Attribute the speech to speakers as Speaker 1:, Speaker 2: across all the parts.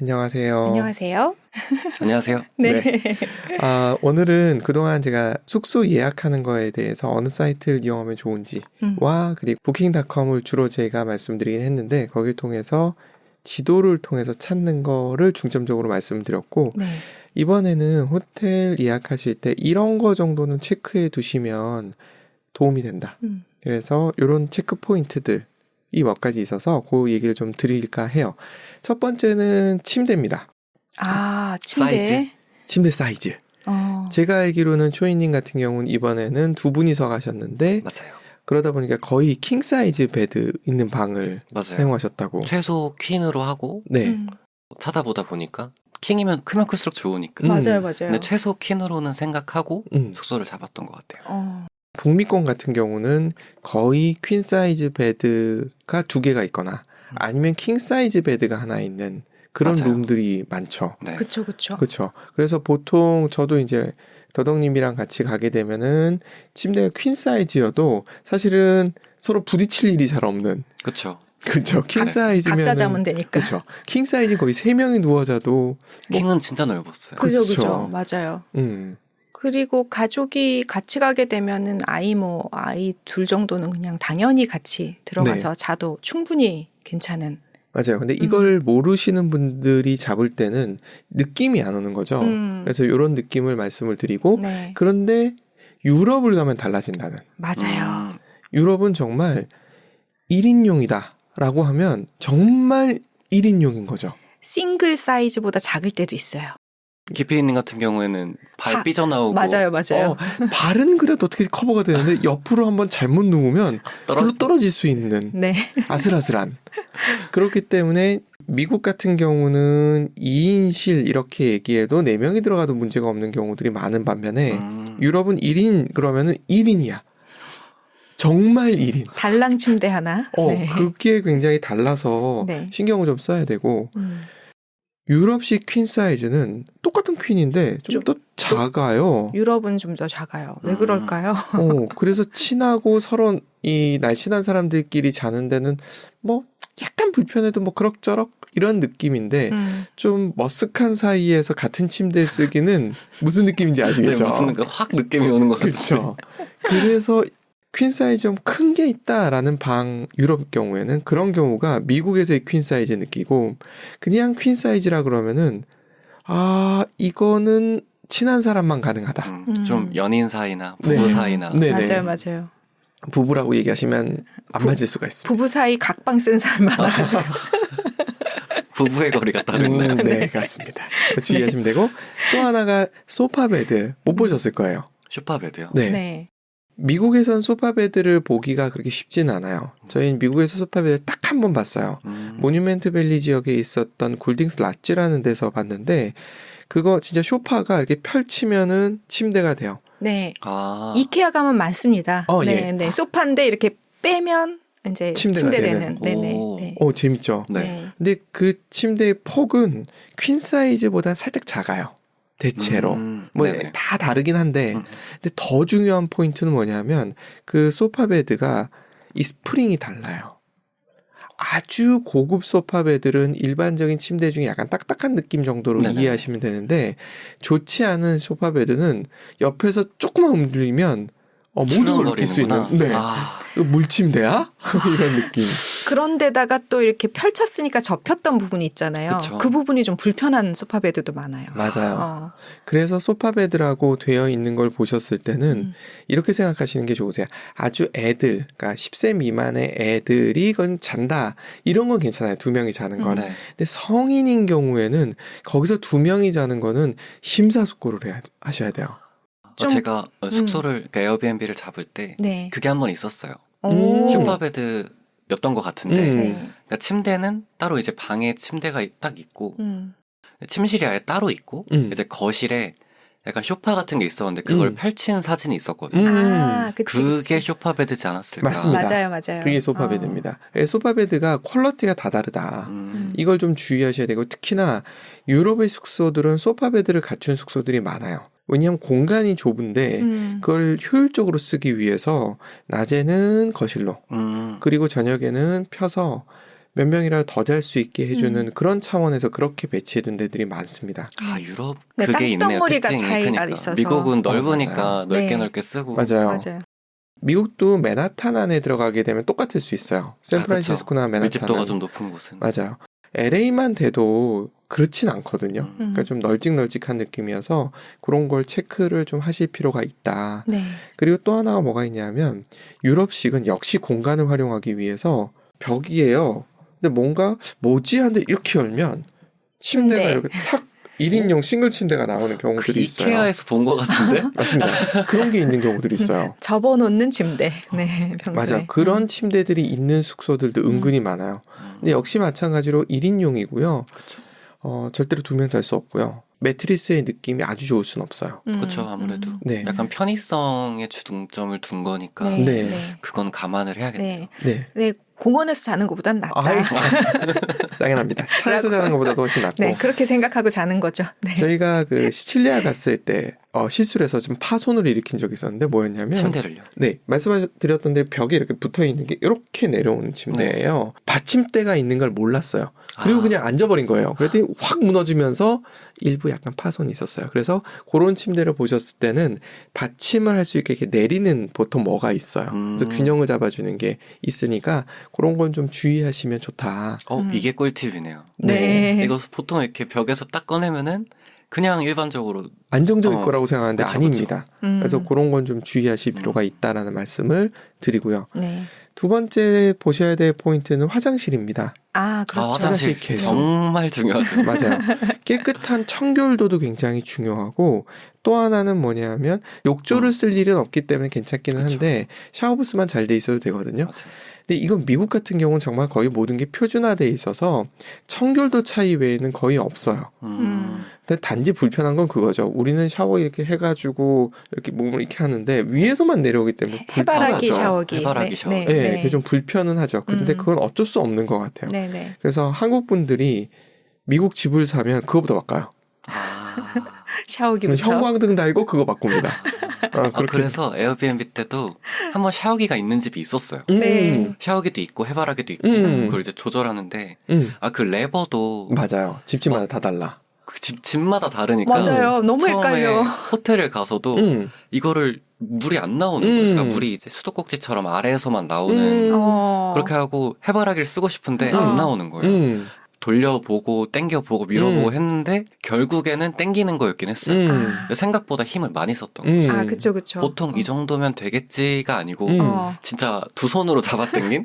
Speaker 1: 안녕하세요.
Speaker 2: 안녕하세요.
Speaker 3: 안녕하세요.
Speaker 2: 네.
Speaker 1: 오늘은 그동안 제가 숙소 예약하는 거에 대해서 어느 사이트를 이용하면 좋은지와 그리고 부킹닷컴을 주로 제가 말씀드리긴 했는데 거기를 통해서 지도를 통해서 찾는 거를 중점적으로 말씀드렸고
Speaker 2: 네.
Speaker 1: 이번에는 호텔 예약하실 때 이런 거 정도는 체크해 두시면 도움이 된다. 그래서 이런 체크 포인트들이 몇 가지 있어서 그 얘기를 좀 드릴까 해요. 첫 번째는 침대입니다.
Speaker 2: 아, 침대.
Speaker 3: 사이즈?
Speaker 1: 침대 사이즈. 제가 알기로는 초이님 같은 경우는 이번에는 두 분이서 가셨는데
Speaker 3: 맞아요.
Speaker 1: 그러다 보니까 거의 킹 사이즈 베드 있는 방을
Speaker 3: 맞아요.
Speaker 1: 사용하셨다고.
Speaker 3: 최소 퀸으로 하고
Speaker 1: 네.
Speaker 3: 찾아보다 보니까 킹이면 크면 클수록 좋으니까.
Speaker 2: 맞아요.
Speaker 3: 근데 최소 퀸으로는 생각하고 숙소를 잡았던 것 같아요.
Speaker 1: 북미권 같은 경우는 거의 퀸 사이즈 베드가 두 개가 있거나 아니면 킹 사이즈 베드가 하나 있는 그런
Speaker 3: 맞아요.
Speaker 1: 룸들이 많죠.
Speaker 3: 네.
Speaker 2: 그쵸.
Speaker 1: 그렇죠. 그래서 보통 저도 이제 더덕님이랑 같이 가게 되면은 침대가 퀸 사이즈여도 사실은 서로 부딪힐 일이 잘 없는.
Speaker 3: 그렇죠.
Speaker 1: 그렇죠. 킹 사이즈면
Speaker 2: 각자 자면 되니까.
Speaker 1: 그렇죠. 킹 사이즈 거의 3명이 누워 자도
Speaker 3: 킹은 진짜 넓었어요.
Speaker 2: 그죠. 맞아요. 그리고 가족이 같이 가게 되면은 아이 둘 정도는 그냥 당연히 같이 들어가서 자도 충분히 괜찮은.
Speaker 1: 맞아요. 근데 이걸 모르시는 분들이 잡을 때는 느낌이 안 오는 거죠. 그래서 이런 느낌을 말씀을 드리고
Speaker 2: 네.
Speaker 1: 그런데 유럽을 가면 달라진다는.
Speaker 2: 맞아요.
Speaker 1: 유럽은 정말 1인용이다 라고 하면 정말 1인용인 거죠.
Speaker 2: 싱글 사이즈보다 작을 때도 있어요.
Speaker 3: 기피님 같은 경우에는 발 삐져나오고
Speaker 2: 맞아요.
Speaker 1: 발은 그래도 어떻게 커버가 되는데 옆으로 한번 잘못 누우면 굴러 떨어질 수 있는
Speaker 2: 네.
Speaker 1: 아슬아슬한. 그렇기 때문에 미국 같은 경우는 2인실 이렇게 얘기해도 4명이 들어가도 문제가 없는 경우들이 많은 반면에 유럽은 1인 그러면은 1인이야. 정말 1인.
Speaker 2: 달랑 침대 하나. 네.
Speaker 1: 그게 굉장히 달라서 신경을 좀 써야 되고 유럽식 퀸 사이즈는 똑같은 퀸인데 좀 더 작아요.
Speaker 2: 유럽은 좀 더 작아요. 왜 그럴까요?
Speaker 1: 그래서 친하고 서로 이 날씬한 사람들끼리 자는 데는 뭐 약간 불편해도 뭐 그럭저럭 이런 느낌인데 좀 머쓱한 사이에서 같은 침대를 쓰기는 무슨 느낌인지 아시겠죠?
Speaker 3: 네, 무슨 확 느낌이 오는 것 같아요.
Speaker 1: 그렇죠. 그래서 퀸 사이즈 좀 큰 게 있다라는 방 유럽 경우에는 그런 경우가 미국에서의 퀸 사이즈 느끼고 그냥 퀸 사이즈라 그러면은 이거는 친한 사람만 가능하다.
Speaker 3: 좀 연인 사이나 부부 사이나.
Speaker 1: 네네.
Speaker 2: 맞아요.
Speaker 1: 부부라고 얘기하시면 안 맞을 수가 있습니다.
Speaker 2: 부부 사이 각방 쓴 사람 많아가지고.
Speaker 3: 부부의 거리가 다르네요.
Speaker 1: 네, 그렇습니다. 주의하시면 되고 또 하나가 소파 베드 못 보셨을 거예요.
Speaker 3: 소파 베드요?
Speaker 1: 네. 미국에선 소파 베드를 보기가 그렇게 쉽지는 않아요. 저희는 미국에서 소파 베드 딱 한 번 봤어요. 모뉴멘트 밸리 지역에 있었던 굴딩스 랏지라는 데서 봤는데 그거 진짜 소파가 이렇게 펼치면은 침대가 돼요.
Speaker 2: 네. 이케아 가면 많습니다.
Speaker 1: 예.
Speaker 2: 네. 소파인데 이렇게 빼면 이제 침대 되는. 네네.
Speaker 1: 재밌죠.
Speaker 3: 네.
Speaker 1: 근데 그 침대의 폭은 퀸 사이즈보다 살짝 작아요. 대체로. 다 다르긴 한데 근데 더 중요한 포인트는 뭐냐면 그 소파 베드가 이 스프링이 달라요. 아주 고급 소파 베드는 일반적인 침대 중에 약간 딱딱한 느낌 정도로 이해하시면 되는데 좋지 않은 소파 베드는 옆에서 조금만 움직이면 모든 걸 느낄 수 있는 물침대야? 이런 느낌.
Speaker 2: 그런데다가 또 이렇게 펼쳤으니까 접혔던 부분이 있잖아요.
Speaker 3: 그쵸.
Speaker 2: 그 부분이 좀 불편한 소파 베드도 많아요.
Speaker 1: 맞아요. 그래서 소파 베드라고 되어 있는 걸 보셨을 때는 이렇게 생각하시는 게 좋으세요. 아주 애들, 그러니까 10세 미만의 애들이 그건 잔다. 이런 건 괜찮아요. 2명이 자는 건. 근데 성인인 경우에는 거기서 2명이 자는 거는 심사숙고를 하셔야 돼요.
Speaker 3: 제가 숙소를 에어비앤비를 잡을 때 그게 한 번 있었어요. 슈퍼베드였던 것 같은데 그러니까 침대는 따로 이제 방에 침대가 딱 있고 침실이 아예 따로 있고 이제 거실에 약간 소파 같은 게 있었는데 그걸 펼친 사진이 있었거든요. 그게 소파베드지 않았을까?
Speaker 1: 맞습니다.
Speaker 2: 맞아요.
Speaker 1: 그게 소파베드입니다. 소파베드가 퀄리티가 다 다르다. 이걸 좀 주의하셔야 되고 특히나 유럽의 숙소들은 소파베드를 갖춘 숙소들이 많아요. 왜냐하면 공간이 좁은데 그걸 효율적으로 쓰기 위해서 낮에는 거실로 그리고 저녁에는 펴서 몇 명이라도 더 잘 수 있게 해주는 그런 차원에서 그렇게 배치해둔 데들이 많습니다.
Speaker 3: 아, 유럽
Speaker 2: 네,
Speaker 3: 그게 있네요.
Speaker 2: 땅덩어리가
Speaker 3: 특징이.
Speaker 2: 차이가
Speaker 3: 그러니까.
Speaker 2: 있어서.
Speaker 3: 미국은 넓으니까
Speaker 1: 맞아요.
Speaker 3: 넓게
Speaker 2: 네.
Speaker 3: 넓게 쓰고.
Speaker 1: 맞아요.
Speaker 2: 맞아요.
Speaker 1: 미국도 맨하탄 안에 들어가게 되면 똑같을 수 있어요. 샌프란시스코나 맨하탄.
Speaker 3: 밀집도가 좀 높은 곳은.
Speaker 1: 맞아요. LA만 돼도 그렇진 않거든요. 그러니까 좀 널찍널찍한 느낌이어서 그런 걸 체크를 좀 하실 필요가 있다.
Speaker 2: 네.
Speaker 1: 그리고 또 하나가 뭐가 있냐면 유럽식은 역시 공간을 활용하기 위해서 벽이에요. 근데 뭔가 뭐지 하는데 이렇게 열면 침대가
Speaker 2: 침대.
Speaker 1: 이렇게 탁 1인용 싱글 침대가 나오는 경우들이 있어요.
Speaker 3: 이케아에서 본 것 같은데?
Speaker 1: 맞습니다. 그런 게 있는 경우들이 있어요.
Speaker 2: 접어놓는 침대. 네, 평소에.
Speaker 1: 맞아. 그런 침대들이 있는 숙소들도 은근히 많아요. 근데 역시 마찬가지로 1인용이고요. 절대로 2명 잘 수 없고요. 매트리스의 느낌이 아주 좋을 순 없어요.
Speaker 3: 그렇죠. 아무래도
Speaker 1: 네.
Speaker 3: 약간 편의성에 중점을 둔 거니까
Speaker 2: 네.
Speaker 1: 네.
Speaker 3: 그건 감안을 해야겠네요.
Speaker 2: 네.
Speaker 1: 네.
Speaker 2: 네, 공원에서 자는 것보단 낫다.
Speaker 1: 아이, 당연합니다. 차에서 자는 것보다 더 훨씬 낫고.
Speaker 2: 네, 그렇게 생각하고 자는 거죠. 네.
Speaker 1: 저희가 그 시칠리아 갔을 때 실수를 해서 좀 파손을 일으킨 적이 있었는데 뭐였냐면
Speaker 3: 침대를요.
Speaker 1: 네, 말씀드렸던 대로 벽에 이렇게 붙어 있는 게 이렇게 내려오는 침대예요. 받침대가 있는 걸 몰랐어요. 그리고 그냥 앉아버린 거예요. 그랬더니 확 무너지면서 일부 약간 파손이 있었어요. 그래서 그런 침대를 보셨을 때는 받침을 할 수 있게 이렇게 내리는 보통 뭐가 있어요. 그래서 균형을 잡아주는 게 있으니까 그런 건 좀 주의하시면 좋다.
Speaker 3: 이게 꿀팁이네요.
Speaker 2: 네.
Speaker 3: 이거 보통 이렇게 벽에서 딱 꺼내면은 그냥 일반적으로
Speaker 1: 안정적일 거라고 생각하는데
Speaker 3: 그쵸,
Speaker 1: 아닙니다. 그래서 그런 건 좀 주의하실 필요가 있다라는 말씀을 드리고요.
Speaker 2: 네.
Speaker 1: 두 번째 보셔야 될 포인트는 화장실입니다.
Speaker 2: 아, 그렇죠.
Speaker 3: 화장실
Speaker 1: 개수.
Speaker 3: 정말 중요하죠.
Speaker 1: 맞아요. 깨끗한 청결도도 굉장히 중요하고 또 하나는 뭐냐면 욕조를 쓸 일은 없기 때문에 괜찮기는 한데 샤워부스만 잘 돼 있어도 되거든요.
Speaker 3: 맞아요.
Speaker 1: 근데 이건 미국 같은 경우는 정말 거의 모든 게 표준화돼 있어서 청결도 차이 외에는 거의 없어요. 근데 단지 불편한 건 그거죠. 우리는 샤워 이렇게 해가지고 이렇게 몸을 이렇게 하는데 위에서만 내려오기 때문에
Speaker 2: 해바라기
Speaker 1: 불편하죠.
Speaker 2: 샤워기.
Speaker 3: 해바라기
Speaker 2: 네,
Speaker 3: 샤워기.
Speaker 2: 네,
Speaker 1: 네,
Speaker 2: 네.
Speaker 1: 그게 좀 불편은 하죠. 근데 그건 어쩔 수 없는 것 같아요.
Speaker 2: 네, 네.
Speaker 1: 그래서 한국 분들이 미국 집을 사면 그거보다 바꿔요.
Speaker 2: 샤워기부터.
Speaker 1: 형광등 달고 그거 바꿉니다.
Speaker 3: 그래서 에어비앤비 때도 한번 샤워기가 있는 집이 있었어요.
Speaker 2: 네.
Speaker 3: 샤워기도 있고 해바라기도 있고 그걸 이제 조절하는데 그 레버도
Speaker 1: 맞아요. 집집마다 다 달라.
Speaker 3: 그 집마다 다르니까
Speaker 2: 맞아요. 너무 헷갈려.
Speaker 3: 호텔을 가서도 이거를 물이 안 나오는 거예요. 그러니까 물이 이제 수도꼭지처럼 아래에서만 나오는 그렇게 하고 해바라기를 쓰고 싶은데 안 나오는 거예요. 돌려보고 땡겨보고 밀어보고 했는데 결국에는 땡기는 거였긴 했어요. 근데 생각보다 힘을 많이 썼던 거죠.
Speaker 2: 아, 그쵸, 그쵸.
Speaker 3: 보통 이 정도면 되겠지가 아니고 진짜 두 손으로 잡아 당긴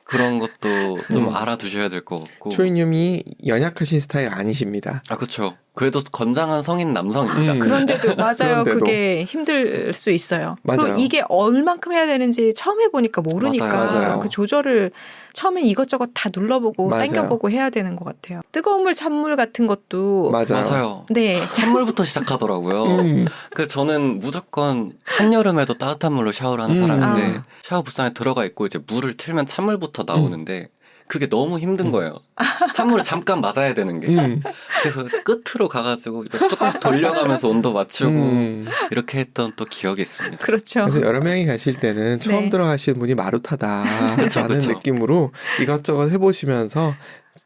Speaker 3: 그런 것도 좀 알아두셔야 될 것 같고.
Speaker 1: 초이님이 연약하신 스타일 아니십니다.
Speaker 3: 아, 그렇죠. 그래도 건장한 성인 남성입니다.
Speaker 2: 그런데도 맞아요.
Speaker 1: 그런데도.
Speaker 2: 그게 힘들 수 있어요.
Speaker 1: 맞아요.
Speaker 2: 그리고 이게 얼만큼 해야 되는지 처음 해보니까 모르니까
Speaker 1: 맞아요.
Speaker 2: 그 조절을 처음엔 이것저것 다 눌러보고
Speaker 1: 맞아요.
Speaker 2: 당겨보고 해야 되는 것 같아요. 뜨거운 물, 찬물 같은 것도
Speaker 3: 맞아요.
Speaker 2: 네.
Speaker 3: 찬물부터 시작하더라고요. 그 저는 무조건 한여름에도 따뜻한 물로 샤워를 하는 사람인데 샤워 부스에 들어가 있고 이제 물을 틀면 찬물부터 나오는데 그게 너무 힘든 거예요. 찬물을 잠깐 맞아야 되는 게. 그래서 끝으로 가가지고 이거 조금씩 돌려가면서 온도 맞추고 이렇게 했던 또 기억이 있습니다.
Speaker 2: 그렇죠.
Speaker 1: 그래서 여러 명이 가실 때는 처음
Speaker 2: 네.
Speaker 1: 들어가시는 분이 마루타다라는
Speaker 3: 그쵸.
Speaker 1: 느낌으로 이것저것 해보시면서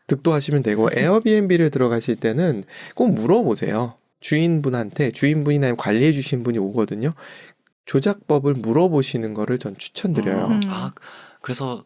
Speaker 1: 득도하시면 되고 에어비앤비를 들어가실 때는 꼭 물어보세요. 주인분한테 주인분이나 관리해 주신 분이 오거든요. 조작법을 물어보시는 거를 전 추천드려요.
Speaker 3: 그래서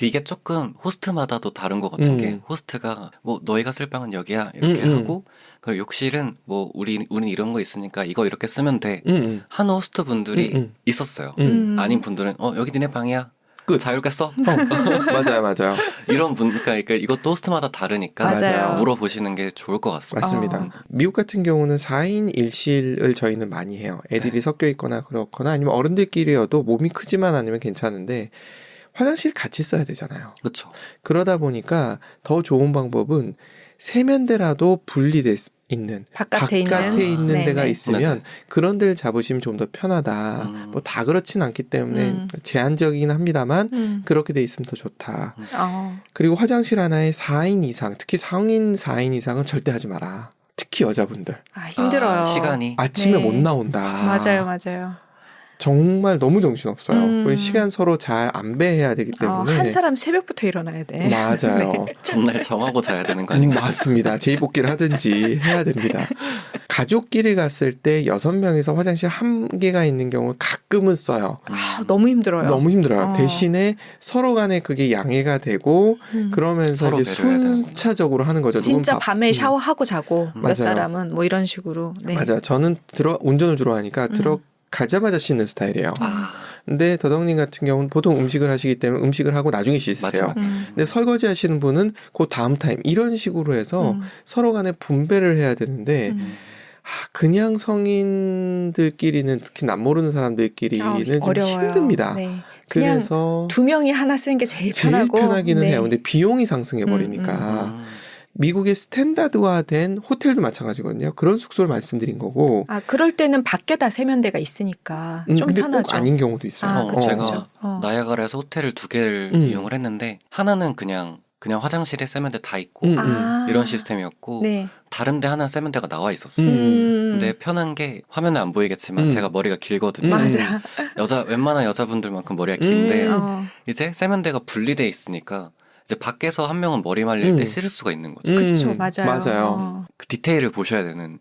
Speaker 3: 이게 조금 호스트마다도 다른 것 같은 게 호스트가 뭐 너희가 쓸 방은 여기야 이렇게 하고 그리고 욕실은 뭐 우리는 이런 거 있으니까 이거 이렇게 쓰면 돼 한 호스트 분들이 있었어요. 아닌 분들은 여기 니네 방이야.
Speaker 1: 끝.
Speaker 3: 자유롭게 써.
Speaker 1: 맞아요.
Speaker 3: 이런 분, 그러니까 이것도 호스트마다 다르니까
Speaker 2: 맞아요.
Speaker 3: 물어보시는 게 좋을 것 같습니다.
Speaker 1: 맞습니다. 미국 같은 경우는 4인 1실을 저희는 많이 해요. 애들이 섞여 있거나 그렇거나 아니면 어른들끼리여도 몸이 크지만 않으면 괜찮은데 화장실 같이 써야 되잖아요.
Speaker 3: 그렇죠.
Speaker 1: 그러다 보니까 더 좋은 방법은 세면대라도 분리돼 있는 바깥에 있는
Speaker 2: 네네.
Speaker 1: 데가 있으면
Speaker 3: 네네.
Speaker 1: 그런 데를 잡으시면 좀 더 편하다. 뭐 다 그렇진 않기 때문에 제한적이긴 합니다만 그렇게 돼 있으면 더 좋다. 그리고 화장실 하나에 4인 이상, 특히 성인 4인 이상은 절대 하지 마라. 특히 여자분들.
Speaker 2: 힘들어요.
Speaker 3: 시간이.
Speaker 1: 아침에
Speaker 2: 네.
Speaker 1: 못 나온다.
Speaker 2: 맞아요.
Speaker 1: 정말 너무 정신없어요. 우리 시간 서로 잘 안배해야 되기 때문에.
Speaker 2: 한 사람 새벽부터 일어나야 돼.
Speaker 1: 맞아요.
Speaker 2: 네.
Speaker 3: 전날 정하고 자야 되는 거 아닌가요?
Speaker 1: 맞습니다. 재입복귀를 하든지 해야 됩니다. 가족끼리 갔을 때 6명이서 화장실 한 개가 있는 경우 가끔은 써요.
Speaker 2: 너무 힘들어요.
Speaker 1: 너무 힘들어요. 대신에 서로 간에 그게 양해가 되고 그러면서 이제 순차적으로 하는 거죠.
Speaker 2: 진짜 밤에 샤워하고 자고
Speaker 1: 맞아요.
Speaker 2: 몇 사람은 뭐 이런 식으로. 네.
Speaker 1: 맞아요. 저는 운전을 주로 하니까 들어가자마자 씻는 스타일이에요. 근데 더덕님 같은 경우는 보통 음식을 하시기 때문에 음식을 하고 나중에 씻으세요. 근데 설거지 하시는 분은 그 다음 타임 이런 식으로 해서 서로 간에 분배를 해야 되는데 그냥 성인들끼리는 특히 남 모르는 사람들끼리는 좀
Speaker 2: 어려워요.
Speaker 1: 힘듭니다.
Speaker 2: 네.
Speaker 1: 그래서
Speaker 2: 2명이 하나 쓰는 게 제일 편하고.
Speaker 1: 편하기는
Speaker 2: 네.
Speaker 1: 해요. 근데 비용이 상승해 버리니까. 미국의 스탠다드화된 호텔도 마찬가지거든요. 그런 숙소를 말씀드린 거고.
Speaker 2: 그럴 때는 밖에다 세면대가 있으니까 좀
Speaker 1: 근데
Speaker 2: 편하죠.
Speaker 1: 꼭 아닌 경우도 있어요.
Speaker 3: 제가 나야가라에서 호텔을 2개를 이용을 했는데 하나는 그냥 화장실에 세면대 다 있고 이런 시스템이었고
Speaker 2: 네.
Speaker 3: 다른데 하나 세면대가 나와 있었어요. 근데 편한 게 화면에 안 보이겠지만 제가 머리가 길거든요.
Speaker 2: 맞아.
Speaker 3: 웬만한 여자분들만큼 머리가 긴데 이제 세면대가 분리돼 있으니까 이제 밖에서 한 명은 머리 말릴 때 씻을 수가 있는 거죠.
Speaker 2: 그렇죠, 맞아요.
Speaker 3: 그 디테일을 보셔야 되는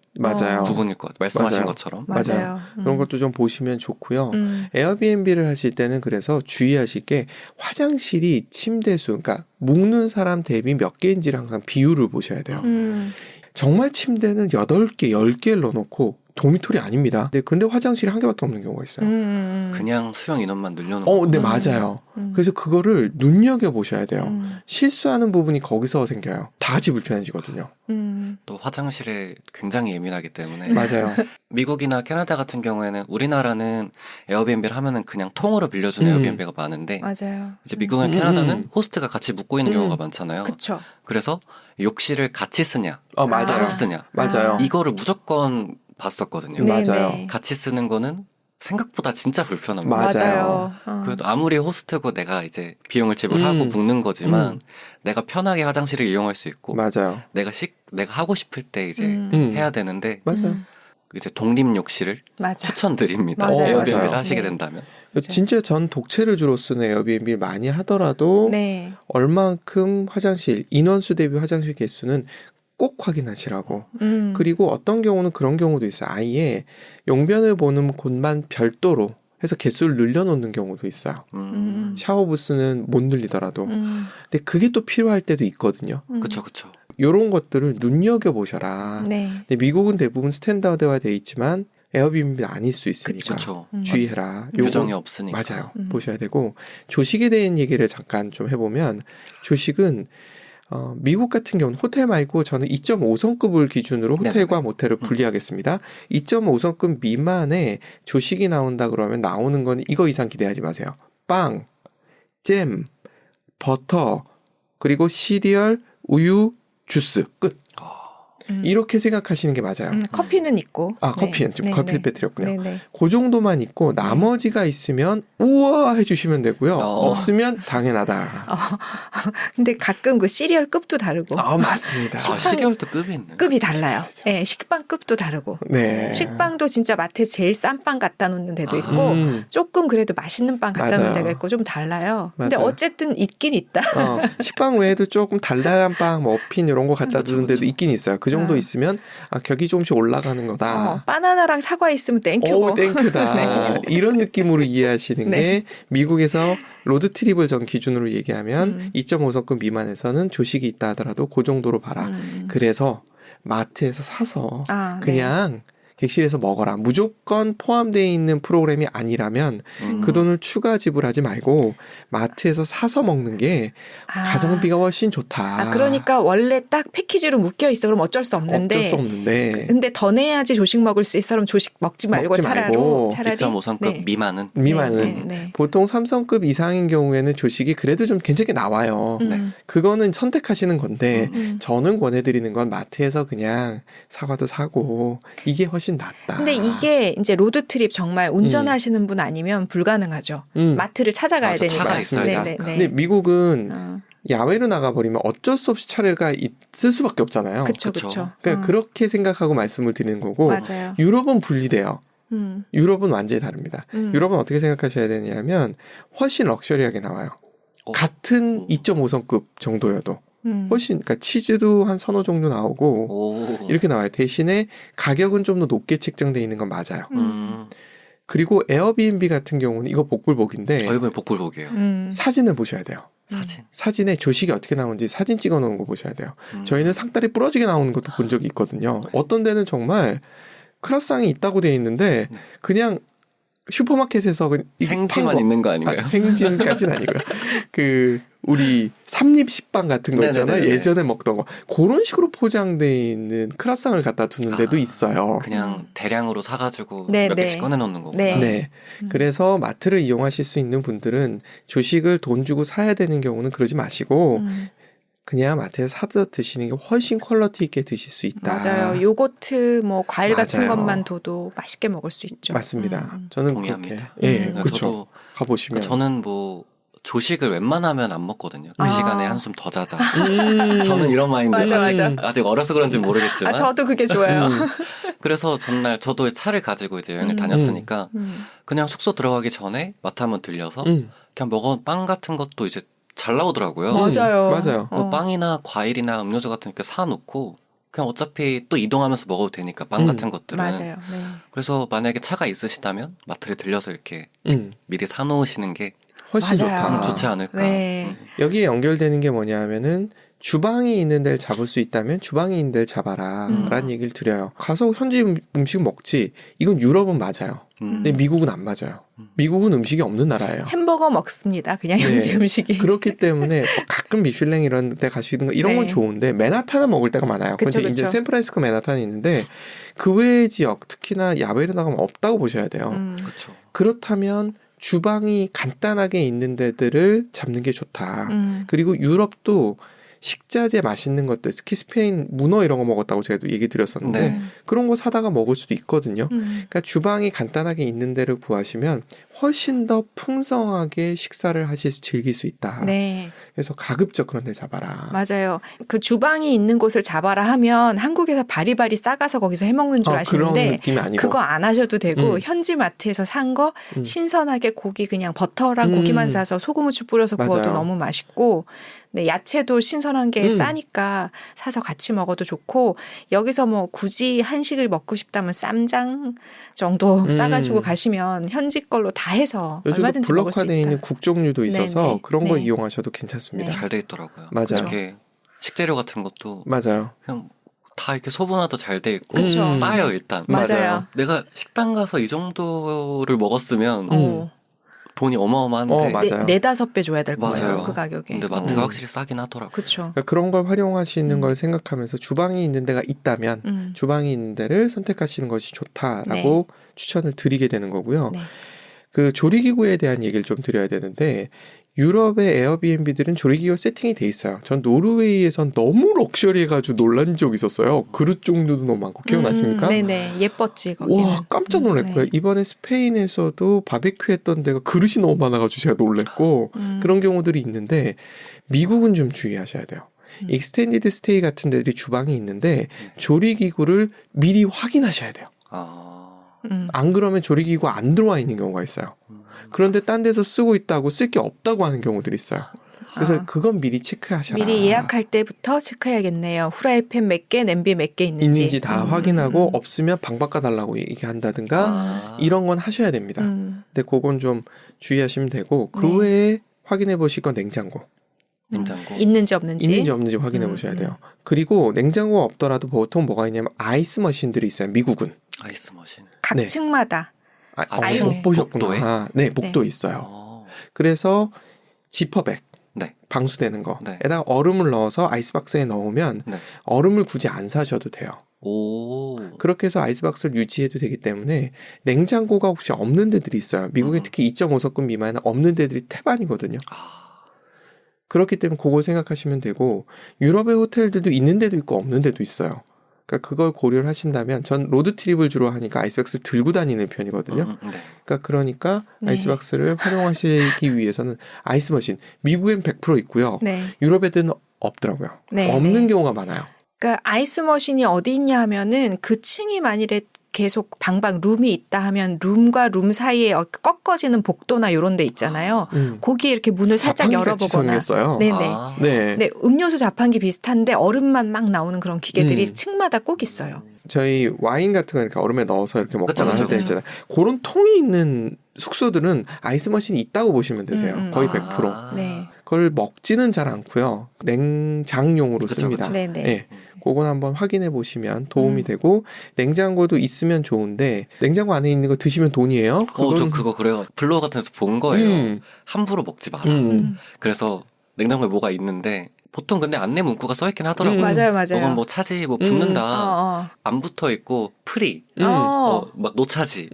Speaker 3: 부분일 것 같아요. 말씀하신
Speaker 1: 맞아요.
Speaker 3: 것처럼.
Speaker 1: 맞아요. 그런 것도 좀 보시면 좋고요. 에어비앤비를 하실 때는 그래서 주의하실 게 화장실이 침대 수, 그러니까 묵는 사람 대비 몇 개인지를 항상 비율을 보셔야 돼요. 정말 침대는 8개, 10개를 넣어놓고 도미토리 아닙니다. 근데 화장실이 한 개밖에 없는 경우가 있어요.
Speaker 3: 그냥 수용 인원만 늘려놓은
Speaker 1: 네, 맞아요. 그래서 그거를 눈여겨보셔야 돼요. 실수하는 부분이 거기서 생겨요. 다 같이 불편해지거든요.
Speaker 3: 또 화장실에 굉장히 예민하기 때문에.
Speaker 1: 맞아요.
Speaker 3: 미국이나 캐나다 같은 경우에는 우리나라는 에어비앤비를 하면은 그냥 통으로 빌려주는 에어비앤비가 많은데.
Speaker 2: 맞아요.
Speaker 3: 이제 미국이나 캐나다는 호스트가 같이 묵고 있는 경우가 많잖아요.
Speaker 2: 그쵸.
Speaker 3: 그래서 욕실을 같이 쓰냐,
Speaker 1: 맞아요.
Speaker 3: 따로 쓰냐.
Speaker 1: 맞아요.
Speaker 3: 이거를 무조건 봤었거든요.
Speaker 1: 맞아요.
Speaker 3: 같이 쓰는 거는 생각보다 진짜 불편한
Speaker 1: 거예요.
Speaker 2: 맞아요.
Speaker 3: 그래도 아무리 호스트고 내가 이제 비용을 지불하고 묵는 거지만 내가 편하게 화장실을 이용할 수 있고
Speaker 1: 맞아요.
Speaker 3: 내가 하고 싶을 때 이제 해야 되는데
Speaker 1: 맞아요.
Speaker 3: 이제 독립 욕실을 추천드립니다. 에어비앤비를 하시게 된다면.
Speaker 1: 진짜 전 독채를 주로 쓰는 에어비앤비 많이 하더라도 얼만큼 화장실 인원수 대비 화장실 개수는 꼭 확인하시라고. 그리고 어떤 경우는 그런 경우도 있어요. 아예 용변을 보는 곳만 별도로 해서 개수를 늘려놓는 경우도 있어요. 샤워 부스는 못 늘리더라도. 근데 그게 또 필요할 때도 있거든요.
Speaker 3: 그렇죠.
Speaker 1: 이런 것들을 눈여겨보셔라. 근데 미국은 대부분 스탠다드화 돼 있지만 에어비앤비는 아닐 수 있으니까 주의해라.
Speaker 3: 규정이 없으니까.
Speaker 1: 맞아요. 보셔야 되고 조식에 대한 얘기를 잠깐 좀 해보면 조식은 미국 같은 경우는 호텔 말고 저는 2.5성급을 기준으로 호텔과 모텔을 분리하겠습니다. 2.5성급 미만의 조식이 나온다 그러면 나오는 건 이거 이상 기대하지 마세요. 빵, 잼, 버터, 그리고 시리얼, 우유, 주스 끝. 이렇게 생각하시는 게 맞아요.
Speaker 2: 커피는 있고.
Speaker 1: 커피는 좀 커피 빼드렸군요. 그 정도만 있고 나머지가 있으면 우와 해주시면 되고요. 없으면 당연하다.
Speaker 2: 근데 가끔 그 시리얼 급도 다르고.
Speaker 1: 맞습니다.
Speaker 3: 시리얼도 급이 있는.
Speaker 2: 급이 달라요. 네, 식빵 급도 다르고.
Speaker 1: 네.
Speaker 2: 식빵도 진짜 마트에 제일 싼 빵 갖다 놓는 데도 있고 조금 그래도 맛있는 빵 갖다 놓는 데가 있고 좀 달라요. 근데 어쨌든 있긴 있다.
Speaker 1: 식빵 외에도 조금 달달한 빵, 머핀 이런 거 갖다 두는 데도 있긴 있어요. 그 정도 있으면 격이 조금씩 올라가는 거다.
Speaker 2: 바나나랑 사과 있으면 땡큐고.
Speaker 1: 땡큐다. 이런 느낌으로 이해하시는 게 미국에서 로드트립을 전 기준으로 얘기하면 2.5성급 미만에서는 조식이 있다 하더라도 그 정도로 봐라. 그래서 마트에서 사서 그냥 객실에서 먹어라. 무조건 포함되어 있는 프로그램이 아니라면 그 돈을 추가 지불하지 말고 마트에서 사서 먹는 게 가성비가 훨씬 좋다.
Speaker 2: 그러니까 원래 딱 패키지로 묶여 있어. 그럼 어쩔 수 없는데. 근데 더 내야지 조식 먹을 수 있어. 그럼 조식 먹지 말고 차라리
Speaker 3: 2.5성급 미만은
Speaker 1: 보통 3성급 이상인 경우에는 조식이 그래도 좀 괜찮게 나와요. 그거는 선택하시는 건데 저는 권해드리는 건 마트에서 그냥 사과도 사고 이게 훨씬 낫다.
Speaker 2: 근데 이게 이제 로드트립 정말 운전하시는 분 아니면 불가능하죠. 마트를 찾아가야 되니까.
Speaker 1: 맞습니다. 근데 미국은 야외로 나가버리면 어쩔 수 없이 차례가 있을 수밖에 없잖아요.
Speaker 2: 그렇죠.
Speaker 1: 그러니까 그렇게 생각하고 말씀을 드리는 거고
Speaker 2: 맞아요.
Speaker 1: 유럽은 분리돼요. 유럽은 완전히 다릅니다. 유럽은 어떻게 생각하셔야 되냐면 훨씬 럭셔리하게 나와요. 같은 2.5성급 정도여도. 훨씬, 그러니까 치즈도 한 서너 종류 나오고 이렇게 나와요. 대신에 가격은 좀 더 높게 책정돼 있는 건 맞아요. 그리고 에어비앤비 같은 경우는 이거 복불복인데
Speaker 3: 이번에 복불복이에요.
Speaker 1: 사진을 보셔야 돼요. 사진에 조식이 어떻게 나오는지 사진 찍어 놓은 거 보셔야 돼요. 저희는 상다리 부러지게 나오는 것도 본 적이 있거든요. 어떤 데는 정말 크라상이 있다고 돼 있는데 그냥 슈퍼마켓에서
Speaker 3: 생지만 있는 거 아닌가요?
Speaker 1: 생지까지는 아니고요. 그 우리 삼립 식빵 같은 거 있잖아요.
Speaker 3: 네네네네.
Speaker 1: 예전에 먹던 거 그런 식으로 포장돼 있는 크라상을 갖다 두는 데도 있어요.
Speaker 3: 그냥 대량으로 사가지고
Speaker 2: 네,
Speaker 3: 몇
Speaker 2: 네.
Speaker 3: 개씩 꺼내놓는 거구나.
Speaker 2: 네.
Speaker 1: 네. 그래서 마트를 이용하실 수 있는 분들은 조식을 돈 주고 사야 되는 경우는 그러지 마시고 그냥 마트에서 사서 드시는 게 훨씬 퀄리티 있게 드실 수 있다.
Speaker 2: 맞아요. 요거트 뭐 과일 같은
Speaker 1: 맞아요.
Speaker 2: 것만 둬도 맛있게 먹을 수 있죠.
Speaker 1: 맞습니다. 저는
Speaker 3: 동의합니다.
Speaker 1: 그렇게. 예,
Speaker 3: 그러니까
Speaker 1: 그렇죠.
Speaker 3: 저도
Speaker 1: 가보시면.
Speaker 3: 저는 뭐 조식을 웬만하면 안 먹거든요. 그 시간에 한숨 더 자자.
Speaker 1: 음.
Speaker 3: 저는 이런 마인드.
Speaker 2: 맞아.
Speaker 3: 아직 어려서 그런지 모르겠지만.
Speaker 2: 저도 그게 좋아요.
Speaker 3: 그래서 전날 저도 차를 가지고 이제 여행을 다녔으니까 그냥 숙소 들어가기 전에 마트 한번 들려서 그냥 먹은 빵 같은 것도 이제 잘 나오더라고요.
Speaker 1: 맞아요.
Speaker 3: 뭐 빵이나 과일이나 음료수 같은 거 사놓고 그냥 어차피 또 이동하면서 먹어도 되니까 빵 같은 것들은.
Speaker 2: 맞아요. 네.
Speaker 3: 그래서 만약에 차가 있으시다면 마트를 들려서 이렇게 미리 사놓으시는 게
Speaker 1: 훨씬
Speaker 2: 맞아요.
Speaker 1: 좋다.
Speaker 3: 좋지 않을까.
Speaker 2: 네.
Speaker 1: 여기에 연결되는 게 뭐냐면은 주방이 있는 데를 잡을 수 있다면 주방이 있는 데를 잡아라 라는 얘기를 드려요. 가서 현지 음식 먹지. 이건 유럽은 맞아요. 근데 미국은 안 맞아요. 미국은 음식이 없는 나라예요.
Speaker 2: 햄버거 먹습니다. 그냥 현지
Speaker 1: 네.
Speaker 2: 음식이.
Speaker 1: 그렇기 때문에 뭐 가끔 미슐랭 이런 데 가시는 거 이런 건
Speaker 2: 네.
Speaker 1: 좋은데 맨하탄은 먹을 때가 많아요.
Speaker 2: 그쵸,
Speaker 1: 근데 이제
Speaker 2: 그쵸.
Speaker 1: 샌프란시스코 맨하탄이 있는데 그 외의 지역 특히나 야외로 나가면 없다고 보셔야 돼요.
Speaker 3: 그렇죠.
Speaker 1: 그렇다면 주방이 간단하게 있는 데들을 잡는 게 좋다. 그리고 유럽도 식자재 맛있는 것들, 특히 스페인 문어 이런 거 먹었다고 제가 얘기 드렸었는데
Speaker 3: 네.
Speaker 1: 그런 거 사다가 먹을 수도 있거든요. 그러니까 주방이 간단하게 있는 데를 구하시면 훨씬 더 풍성하게 식사를 즐길 수 있다.
Speaker 2: 네.
Speaker 1: 그래서 가급적 그런 데 잡아라.
Speaker 2: 맞아요. 그 주방이 있는 곳을 잡아라 하면 한국에서 바리바리 싸가서 거기서 해먹는 줄
Speaker 1: 그런
Speaker 2: 아시는데
Speaker 1: 느낌이 아니고.
Speaker 2: 그거 안 하셔도 되고 현지 마트에서 산 거 신선하게 고기 그냥 버터랑 고기만 사서 소금 후추 뿌려서 구워도
Speaker 1: 맞아요.
Speaker 2: 너무 맛있고 네, 야채도 신선한 게 싸니까 사서 같이 먹어도 좋고 여기서 뭐 굳이 한식을 먹고 싶다면 쌈장 정도 싸가지고 가시면 현지 걸로 다 해서
Speaker 1: 요즘도
Speaker 2: 얼마든지 먹을 수
Speaker 1: 블록화되어
Speaker 2: 있다.
Speaker 1: 있는 국 종류도 있어서
Speaker 2: 네네.
Speaker 1: 그런 거
Speaker 2: 네.
Speaker 1: 이용하셔도 괜찮습니다.
Speaker 2: 네.
Speaker 3: 잘 돼 있더라고요.
Speaker 1: 맞아요.
Speaker 3: 이렇게 식재료 같은 것도
Speaker 1: 맞아요.
Speaker 3: 그냥 다 이렇게 소분화도 잘 돼 있고
Speaker 2: 그쵸.
Speaker 3: 싸요 일단.
Speaker 2: 맞아요.
Speaker 3: 내가 식당 가서 이 정도를 먹었으면 돈이 어마어마한데.
Speaker 1: 맞아요.
Speaker 2: 4-5배 줘야 될 거예요.
Speaker 3: 맞아요.
Speaker 2: 그 가격에.
Speaker 3: 근데 마트가 확실히 싸긴 하더라고요.
Speaker 2: 그렇죠.
Speaker 1: 그러니까 그런 걸 활용하시는 걸 생각하면서 주방이 있는 데가 있다면 주방이 있는 데를 선택하시는 것이 좋다라고 추천을 드리게 되는 거고요.
Speaker 2: 네.
Speaker 1: 그 조리기구에 대한 얘기를 좀 드려야 되는데 유럽의 에어비앤비들은 조리기구 세팅이 돼 있어요. 전 노르웨이에선 너무 럭셔리해가지고 놀란 적이 있었어요. 그릇 종류도 너무 많고 기억나십니까?
Speaker 2: 네네. 예뻤지 거기는.
Speaker 1: 와 깜짝 놀랐고요.
Speaker 2: 네.
Speaker 1: 이번에 스페인에서도 바베큐 했던 데가 그릇이 너무 많아가지고 제가 놀랬고 그런 경우들이 있는데 미국은 좀 주의하셔야 돼요. 익스텐디드 스테이 같은 데들이 주방이 있는데 조리기구를 미리 확인하셔야 돼요. 안 그러면 조리기구 안 들어와 있는 경우가 있어요. 그런데 딴 데서 쓰고 있다고 쓸 게 없다고 하는 경우들이 있어요. 그래서 그건 미리 체크하셔라.
Speaker 2: 미리 예약할 때부터 체크해야겠네요. 후라이팬 몇 개, 냄비 몇 개 있는지.
Speaker 1: 다 확인하고 없으면 방 바꿔달라고 얘기한다든가 이런 건 하셔야 됩니다. 근데 그건 좀 주의하시면 되고 그 외에 확인해 보실 건 냉장고.
Speaker 2: 있는지 없는지
Speaker 1: 확인해 보셔야 돼요. 그리고 냉장고가 없더라도 보통 뭐가 있냐면 아이스 머신들이 있어요. 미국은.
Speaker 3: 아이스 머신.
Speaker 2: 각 층마다.
Speaker 1: 못 보셨구나. 네, 목도에 있어요. 그래서 지퍼백. 방수되는 거에다가 얼음을 넣어서 아이스박스에 넣으면 얼음을 굳이 안 사셔도 돼요. 그렇게 해서 아이스박스를 유지해도 되기 때문에 냉장고가 혹시 없는 데들이 있어요. 미국에 특히 2.5성급 미만은 없는 데들이 태반이거든요. 그렇기 때문에 그걸 생각하시면 되고 유럽의 호텔들도 있는 데도 있고 없는 데도 있어요. 그러니까 그걸 고려를 하신다면 전 로드트립을 주로 하니까 아이스박스를 들고 다니는 편이거든요. 그러니까 아이스박스를 활용하시기 위해서는 아이스머신 미국엔 100% 있고요. 유럽 애들은 없더라고요. 없는 경우가 많아요.
Speaker 2: 그러니까 아이스머신이 어디 있냐 하면은 그 층이 만일에 계속 방방 룸이 있다 하면 룸과 룸 사이에 꺾어지는 복도나 이런 데 있잖아요. 거기에 이렇게 문을 살짝 열어보거나. 네네.
Speaker 1: 네.
Speaker 2: 네, 음료수 자판기 비슷한데 얼음만 막 나오는 그런 기계들이 층마다 꼭 있어요.
Speaker 1: 저희 와인 같은 거 이렇게 얼음에 넣어서 이렇게 먹거나 할 때 있잖아요. 그런 통이 있는 숙소들은 아이스 머신이 있다고 보시면 되세요. 거의 100%.
Speaker 2: 네.
Speaker 1: 그걸 먹지는 잘 않고요. 냉장용으로 씁니다.
Speaker 2: 네네.
Speaker 1: 네. 그건 한번 확인해 보시면 도움이 되고 냉장고도 있으면 좋은데 냉장고 안에 있는 거 드시면 돈이에요.
Speaker 3: 저 그거 그래요. 블로그 같은 데서 본 거예요. 함부로 먹지 마라. 그래서 냉장고에 뭐가 있는데 보통 근데 안내 문구가 써있긴 하더라고요.
Speaker 2: 맞아요.
Speaker 3: 이건 뭐 차지 뭐 붙는다. 안 붙어 있고 프리. 막 노차지.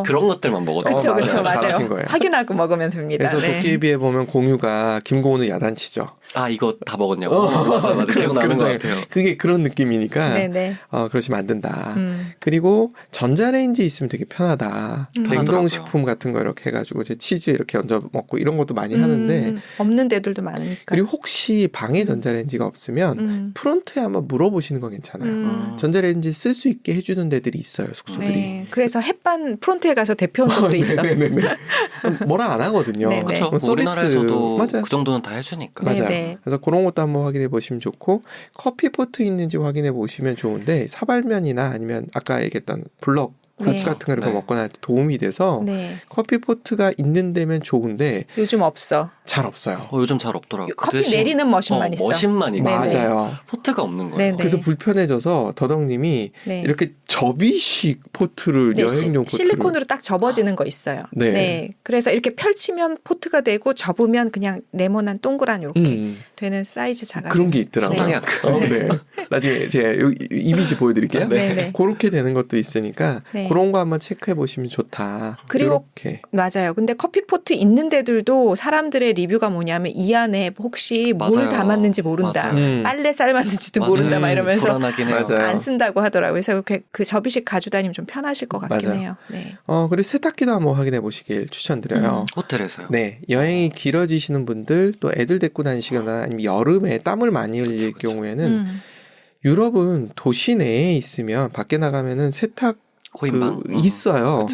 Speaker 3: 그런 것들만 먹어도
Speaker 2: 그렇죠. 맞아요.
Speaker 1: 거예요.
Speaker 2: 확인하고 먹으면 됩니다.
Speaker 1: 그래서
Speaker 2: 네.
Speaker 1: 도깨비에 보면 공유가 김고은을 야단치죠.
Speaker 3: 아 이거 다 먹었냐고. 맞아. 기억나는 것 같아요.
Speaker 1: 그게 그런 느낌이니까
Speaker 2: 네네.
Speaker 1: 그러시면 안 된다. 그리고 전자레인지 있으면 되게 편하다. 냉동식품 같은 거 이렇게 해가지고 제 치즈 이렇게 얹어 먹고 이런 것도 많이 하는데
Speaker 2: 없는 데들도 많으니까.
Speaker 1: 그리고 혹시 방에 전자레인지가 없으면 프론트에 한번 물어보시는 거 괜찮아요. 전자레인지 쓸 수 있게 해주는 데들이 있어요, 숙소들이.
Speaker 2: 네. 그래서 햇반 프론트에 가서 대표한 적도 있어.
Speaker 1: 네네네. 뭐라 안 하거든요.
Speaker 3: 그렇죠. 우리나라에서도 맞아요. 그 정도는 다 해주니까.
Speaker 1: 맞아요.
Speaker 2: 네네.
Speaker 1: 그래서 그런 것도 한번 확인해 보시면 좋고 커피포트 있는지 확인해 보시면 좋은데 사발면이나 아니면 아까 얘기했던 블럭 굿즈 같은 거 이렇게 먹거나 도움이 돼서 커피포트가 있는 데면 좋은데
Speaker 2: 요즘 없어.
Speaker 1: 잘 없어요.
Speaker 3: 요즘 잘 없더라고요.
Speaker 2: 커피 내리는 머신만 있어.
Speaker 3: 머신만 있고
Speaker 1: 맞아요.
Speaker 3: 포트가 없는 거예요.
Speaker 2: 네네.
Speaker 1: 그래서 불편해져서 더덕님이 이렇게 접이식 포트를 여행용 포트를
Speaker 2: 실리콘으로 딱 접어지는 거 있어요. 네. 그래서 이렇게 펼치면 포트가 되고 접으면 그냥 네모난 동그란 이렇게 되는 사이즈 작아지는
Speaker 1: 그런 게 있더라고요.
Speaker 3: 상상이
Speaker 1: 네. 나중에 제가 이미지 보여드릴게요.
Speaker 2: 네.
Speaker 1: 그렇게 되는 것도 있으니까 그런 거 한번 체크해 보시면 좋다.
Speaker 2: 그리고
Speaker 1: 이렇게.
Speaker 2: 맞아요. 근데 커피포트 있는 데들도 사람들의 리뷰가 뭐냐면 이 안에 혹시 뭘 담았는지 모른다. 빨래 삶았는지도 모른다. 막 이러면서
Speaker 3: 불안하긴 해요.
Speaker 2: 안 쓴다고 하더라고요. 그래서 그 접이식 가져다니면 좀 편하실 것 같긴 해요. 네.
Speaker 1: 그리고 세탁기도 한번 확인해 보시길 추천드려요.
Speaker 3: 호텔에서요?
Speaker 1: 네. 여행이 길어지시는 분들 또 애들 데리고 다니시거나 아니면 여름에 땀을 많이 흘릴 경우에는 유럽은 도시 내에 있으면 밖에 나가면은 세탁 있어요.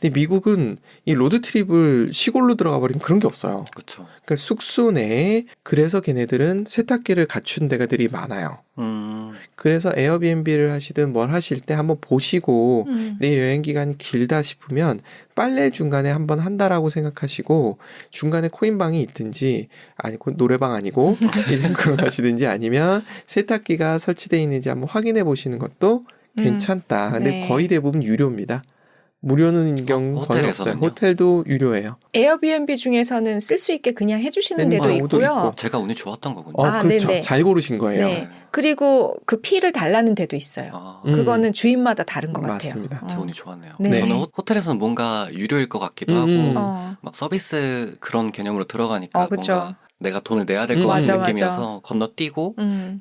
Speaker 1: 근데 미국은 이 로드트립을 시골로 들어가 버리면 그런 게 없어요.
Speaker 3: 그렇죠.
Speaker 1: 그러니까 숙소 내에 그래서 걔네들은 세탁기를 갖춘 데가들이 많아요. 그래서 에어비앤비를 하시든 뭘 하실 때 한번 보시고 내 여행 기간이 길다 싶으면 빨래 중간에 한번 한다라고 생각하시고 중간에 코인방이 있든지 아니고 노래방 아니고 그걸 하시든지 아니면 세탁기가 설치되어 있는지 한번 확인해 보시는 것도 괜찮다. 근데 거의 대부분 유료입니다. 무료는 경우 거의 없어요. 호텔도 유료예요.
Speaker 2: 에어비앤비 중에서는 쓸 수 있게 그냥 해주시는 데도 있고요.
Speaker 3: 제가 운이 좋았던 거군요.
Speaker 1: 그렇죠.
Speaker 2: 네네.
Speaker 1: 잘 고르신 거예요.
Speaker 2: 네. 그리고 그 피를 달라는 데도 있어요. 그거는 주인마다 다른 것 같아요.
Speaker 1: 맞습니다.
Speaker 3: 제 운이 좋았네요.
Speaker 2: 네.
Speaker 3: 저는 호텔에서는 뭔가 유료일 것 같기도 하고 막 서비스 그런 개념으로 들어가니까 뭔가 내가 돈을 내야 될 것 같은 느낌이어서 건너뛰고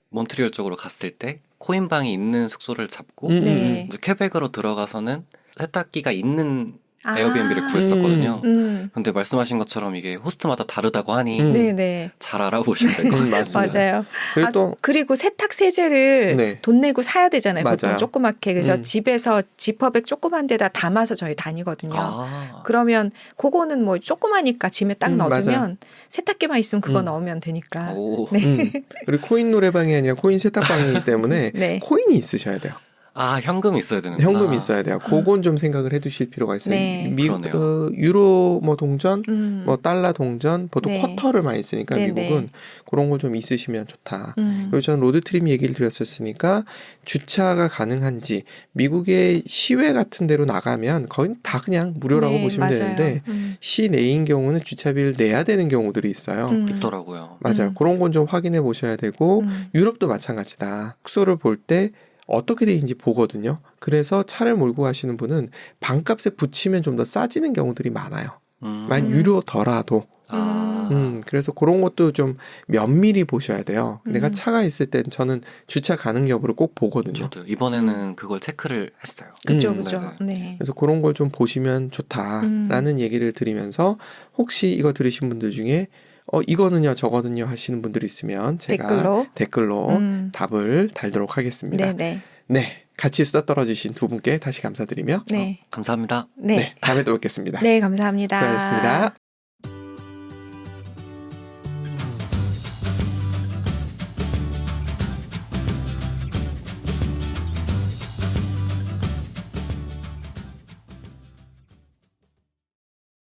Speaker 3: 몬트리올 쪽으로 갔을 때 코인방이 있는 숙소를 잡고 이제 퀘벡으로 들어가서는 세탁기가 있는 에어비앤비를 구했었거든요. 근데 말씀하신 것처럼 이게 호스트마다 다르다고 하니 잘 알아보시면 될 것 같습니다.
Speaker 2: 맞아요.
Speaker 1: 그리고,
Speaker 2: 그리고 세탁 세제를 돈 내고 사야 되잖아요. 보통 조그맣게. 그래서 집에서 지퍼백 조그만 데다 담아서 저희 다니거든요. 그러면 그거는 뭐 조그마니까 짐에 딱 넣어두면 세탁기만 있으면 그거 넣으면 되니까.
Speaker 1: 그리고 코인 노래방이 아니라 코인 세탁방이기 때문에 코인이 있으셔야 돼요.
Speaker 3: 현금 있어야 되는구나.
Speaker 1: 현금이 있어야 돼요. 그건 좀 생각을 해두실 필요가 있어요. 유로 뭐 동전, 뭐 달러 동전, 보통 쿼터를 많이 쓰니까 미국은 그런 걸 좀 있으시면 좋다. 그리고 저는 로드트립 얘기를 드렸었으니까 주차가 가능한지 미국의 시외 같은 데로 나가면 거의 다 그냥 무료라고 보시면 되는데 시내인 경우는 주차비를 내야 되는 경우들이 있어요.
Speaker 3: 있더라고요.
Speaker 1: 맞아요. 그런 건 좀 확인해 보셔야 되고 유럽도 마찬가지다. 숙소를 볼 때 어떻게 돼 있는지 보거든요. 그래서 차를 몰고 가시는 분은 방값에 붙이면 좀 더 싸지는 경우들이 많아요. 만 유료더라도. 그래서 그런 것도 좀 면밀히 보셔야 돼요. 내가 차가 있을 땐 저는 주차 가능 여부를 꼭 보거든요.
Speaker 3: 저도 이번에는 그걸 체크를 했어요.
Speaker 2: 그죠. 네.
Speaker 1: 그래서 그런 걸 좀 보시면 좋다라는 얘기를 드리면서 혹시 이거 들으신 분들 중에 이거는요 저거는요 하시는 분들이 있으면 제가 댓글로 답을 달도록 하겠습니다. 네. 같이 수다 떨어주신 두 분께 다시 감사드리며
Speaker 2: 네.
Speaker 3: 감사합니다.
Speaker 2: 네.
Speaker 1: 네. 다음에 또 뵙겠습니다.
Speaker 2: 네, 감사합니다.
Speaker 1: 수고하셨습니다.